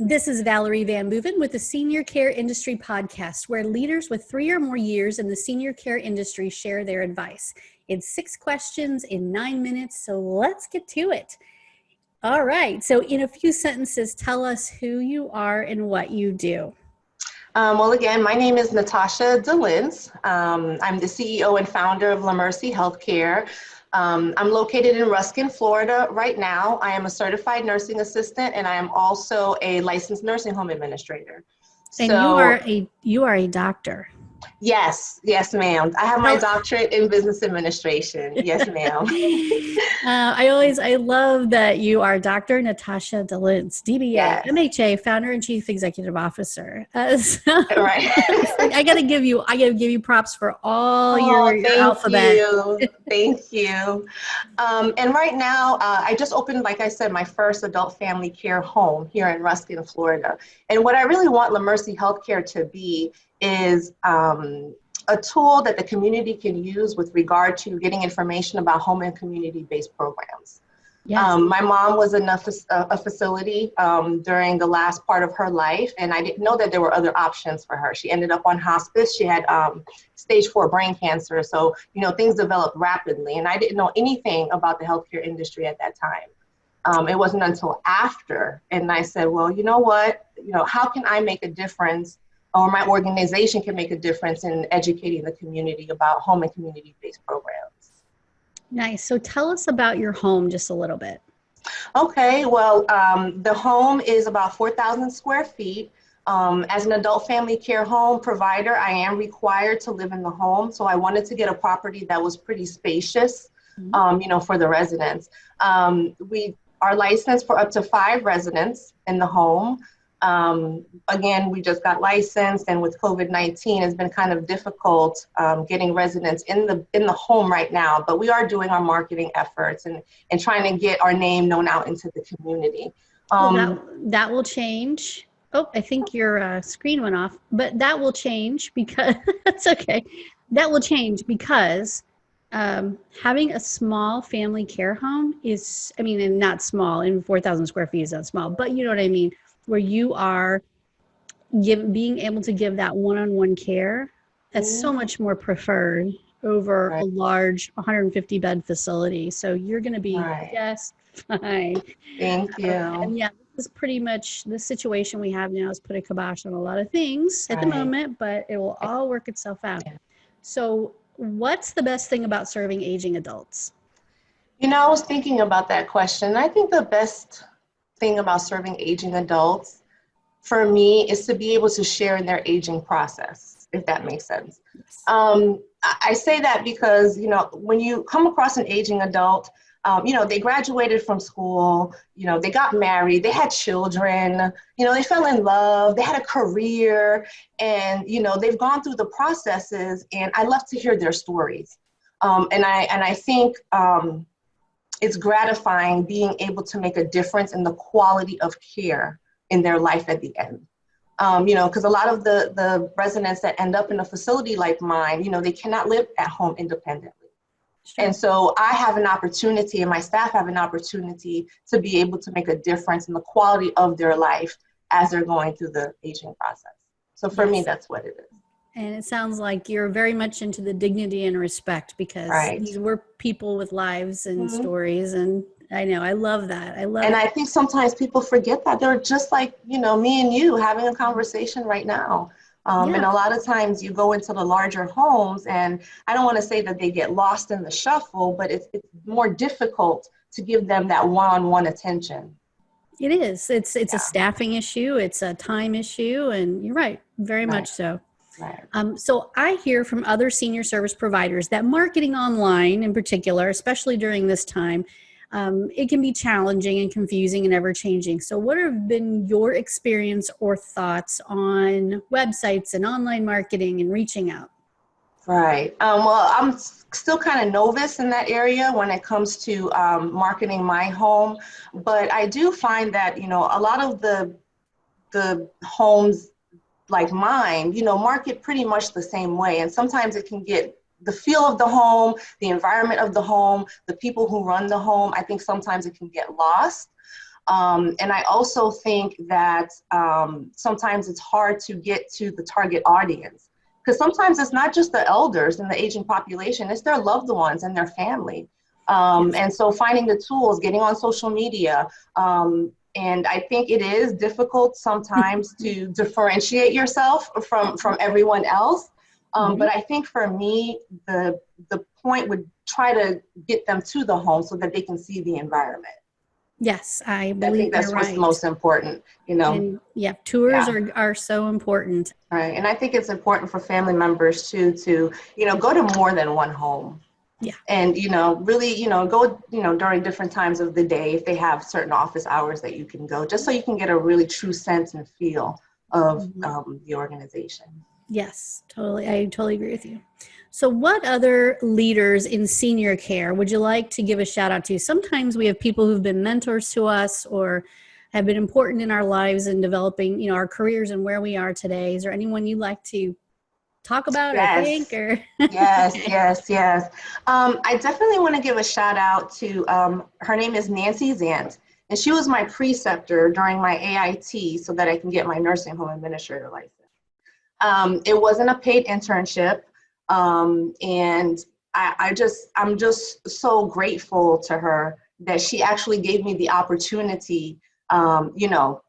This is Valerie Van Boeven with the Senior Care Industry Podcast, where leaders with 3 or more years in the senior care industry share their advice. It's 6 questions in 9 minutes, so let's get to it. All right, so in a few sentences, tell us who you are and what you do. Well, again, my name is Natacha Delince. I'm the CEO and founder of Lamercie Healthcare. I'm located in Ruskin, Florida right now. I am a certified nursing assistant, and I am also a licensed nursing home administrator. And you are a doctor. Yes, ma'am. I have my doctorate in business administration. Yes, ma'am. I love that you are Dr. Natacha Delince, DBA, yes. MHA, founder and chief executive officer. Right. I gotta give you props for all your alphabet. Thank you. And right now, I just opened, like I said, my first adult family care home here in Ruskin, Florida. And what I really want Lamercie Healthcare to be is a tool that the community can use with regard to getting information about home and community-based programs. Yes. My mom was in a facility during the last part of her life, and I didn't know that there were other options for her. She ended up on hospice. She had stage 4 brain cancer, so things developed rapidly, and I didn't know anything about the healthcare industry at that time. It wasn't until after, and I said, well, you know what? How can I make a difference, or my organization can make a difference in educating the community about home and community-based programs. Nice. So tell us about your home just a little bit. Okay. Well, the home is about 4,000 square feet. As an adult family care home provider, I am required to live in the home. So I wanted to get a property that was pretty spacious, for the residents. We are licensed for up to 5 residents in the home. Again, we just got licensed, and with COVID-19, it's been kind of difficult getting residents in the home right now. But we are doing our marketing efforts and trying to get our name known out into the community. That will change. Oh, I think your screen went off, but that will change because that's okay. That will change because having a small family care home is, and not small, in 4,000 square feet is not small, but you know what I mean, where you are being able to give that one-on-one care, that's so much more preferred over a large 150 bed facility. So you're going to be just fine. Thank you. And yeah, this is pretty much the situation we have now is put a kibosh on a lot of things at the moment, but it will all work itself out. So what's the best thing about serving aging adults? I was thinking about that question. I think the best thing about serving aging adults for me is to be able to share in their aging process, if that makes sense. I say that because, when you come across an aging adult, they graduated from school, they got married, they had children, they fell in love, they had a career, and, they've gone through the processes, and I love to hear their stories. And I think, it's gratifying being able to make a difference in the quality of care in their life at the end. Because a lot of the residents that end up in a facility like mine, they cannot live at home independently. Sure. And so I have an opportunity, and my staff have an opportunity to be able to make a difference in the quality of their life as they're going through the aging process. So for me, that's what it is. And it sounds like you're very much into the dignity and respect, because these were people with lives and stories. And I know, I love that. I think sometimes people forget that they're just like, me and you having a conversation right now. And a lot of times you go into the larger homes, and I don't want to say that they get lost in the shuffle, but it's more difficult to give them that one-on-one attention. It is. It's a staffing issue. It's a time issue. And you're right. Very much so. Right. So I hear from other senior service providers that marketing online in particular, especially during this time, it can be challenging and confusing and ever changing. So what have been your experience or thoughts on websites and online marketing and reaching out? Right. Well, I'm still kind of novice in that area when it comes to marketing my home, but I do find that, a lot of the homes like mine, market pretty much the same way. And sometimes it can get the feel of the home, the environment of the home, the people who run the home. I think sometimes it can get lost. And I also think that sometimes it's hard to get to the target audience, because sometimes it's not just the elders in the aging population, it's their loved ones and their family. And so finding the tools, getting on social media, and I think it is difficult sometimes to differentiate yourself from everyone else. But I think for me, the point would try to get them to the home so that they can see the environment. Yes, I I think that's what's most important, you know. And yeah, tours are so important. Right. And I think it's important for family members too, to, you know, go to more than one home. Yeah. And, you know, really, you know, go, you know, during different times of the day, if they have certain office hours that you can go, just so you can get a really true sense and feel of the organization. Yes, totally. I totally agree with you. So what other leaders in senior care would you like to give a shout out to? Sometimes we have people who've been mentors to us or have been important in our lives in developing, you know, our careers and where we are today. Is there anyone you'd like to talk about or think? Or Yes, yes. I definitely want to give a shout out to, her name is Nancy Zant, and she was my preceptor during my AIT so that I can get my nursing home administrator license. It wasn't a paid internship. And I'm just so grateful to her that she actually gave me the opportunity, you know,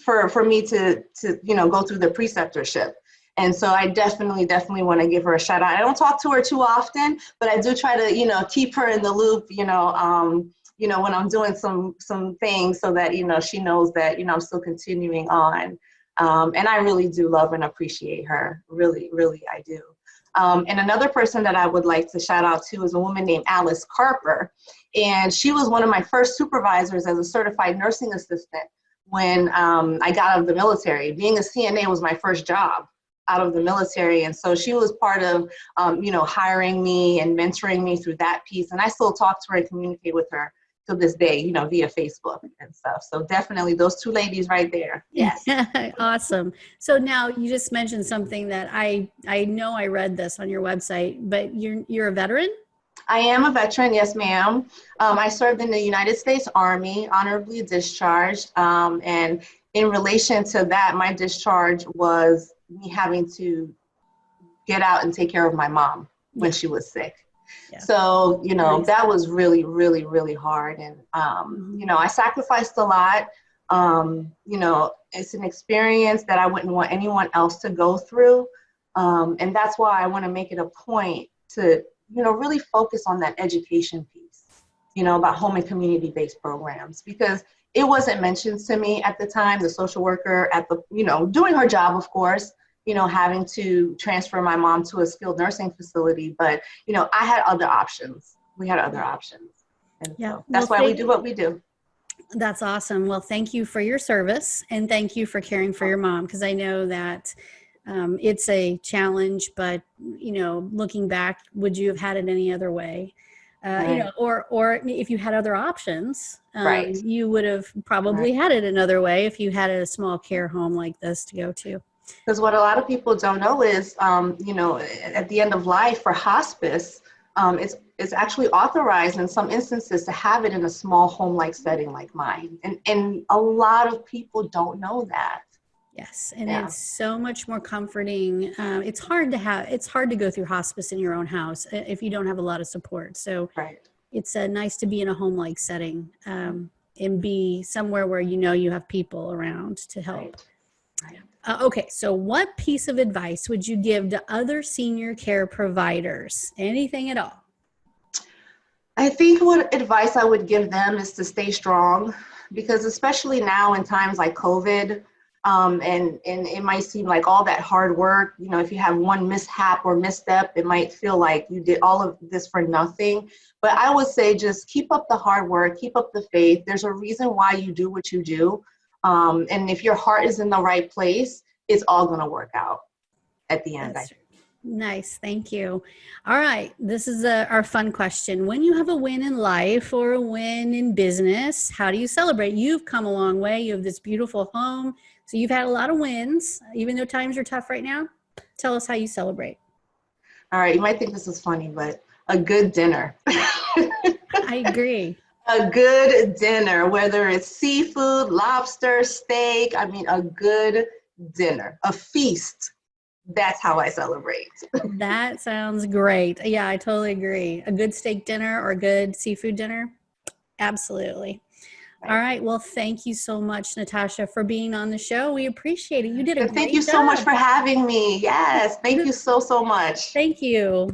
for me to, you know, go through the preceptorship. And so I definitely want to give her a shout out. I don't talk to her too often, but I do try to, you know, keep her in the loop, you know, when I'm doing some things so that, you know, she knows that, you know, I'm still continuing on. And I really do love and appreciate her. Really, I do. And another person that I would like to shout out to is a woman named Alice Carper. And she was one of my first supervisors as a certified nursing assistant when I got out of the military. Being a CNA was my first job out of the military. And so she was part of, you know, hiring me and mentoring me through that piece. And I still talk to her and communicate with her to this day, you know, via Facebook and stuff. So definitely those two ladies right there. Yes. Awesome. So now you just mentioned something that I know I read this on your website, but you're a veteran? I am a veteran. Yes, ma'am. I served in the United States Army, honorably discharged. And in relation to that, my discharge was me having to get out and take care of my mom when she was sick. Yeah. So, you know, that was really hard. And, you know, I sacrificed a lot. You know, it's an experience that I wouldn't want anyone else to go through. And that's why I want to make it a point to, you know, really focus on that education piece, you know, about home and community-based programs, because it wasn't mentioned to me at the time. The social worker at the, you know, doing her job, of course, you know, having to transfer my mom to a skilled nursing facility. But, you know, I had other options. We had other options. And so that's why we do what we do. That's awesome. Well, thank you for your service and thank you for caring for your mom, because I know that it's a challenge, but, you know, looking back, would you have had it any other way? You know, or if you had other options, you would have probably had it another way if you had a small care home like this to go to. Because what a lot of people don't know is, you know, at the end of life for hospice, it's actually authorized in some instances to have it in a small home-like setting like mine. And a lot of people don't know that. Yes. And it's so much more comforting. It's hard to go through hospice in your own house if you don't have a lot of support. So it's nice to be in a home-like setting and be somewhere where, you know, you have people around to help. Okay, so what piece of advice would you give to other senior care providers? Anything at all? I think what advice I would give them is to stay strong, because especially now in times like COVID, and it might seem like all that hard work, you know, if you have one mishap or misstep, it might feel like you did all of this for nothing. But I would say just keep up the hard work, keep up the faith. There's a reason why you do what you do. And if your heart is in the right place, it's all going to work out at the end. Nice. Thank you. All right. This is our fun question. When you have a win in life or a win in business, how do you celebrate? You've come a long way. You have this beautiful home. So you've had a lot of wins, even though times are tough right now. Tell us how you celebrate. All right, you might think this is funny, but a good dinner. I agree. A good dinner, whether it's seafood, lobster, steak, I mean, a good dinner, a feast. That's how I celebrate. That sounds great. Yeah, I totally agree. A good steak dinner or a good seafood dinner. Absolutely. All right. Well, thank you so much, Natasha, for being on the show. We appreciate it. You did a great job. Thank you so much for having me. Yes, thank you so much. Thank you.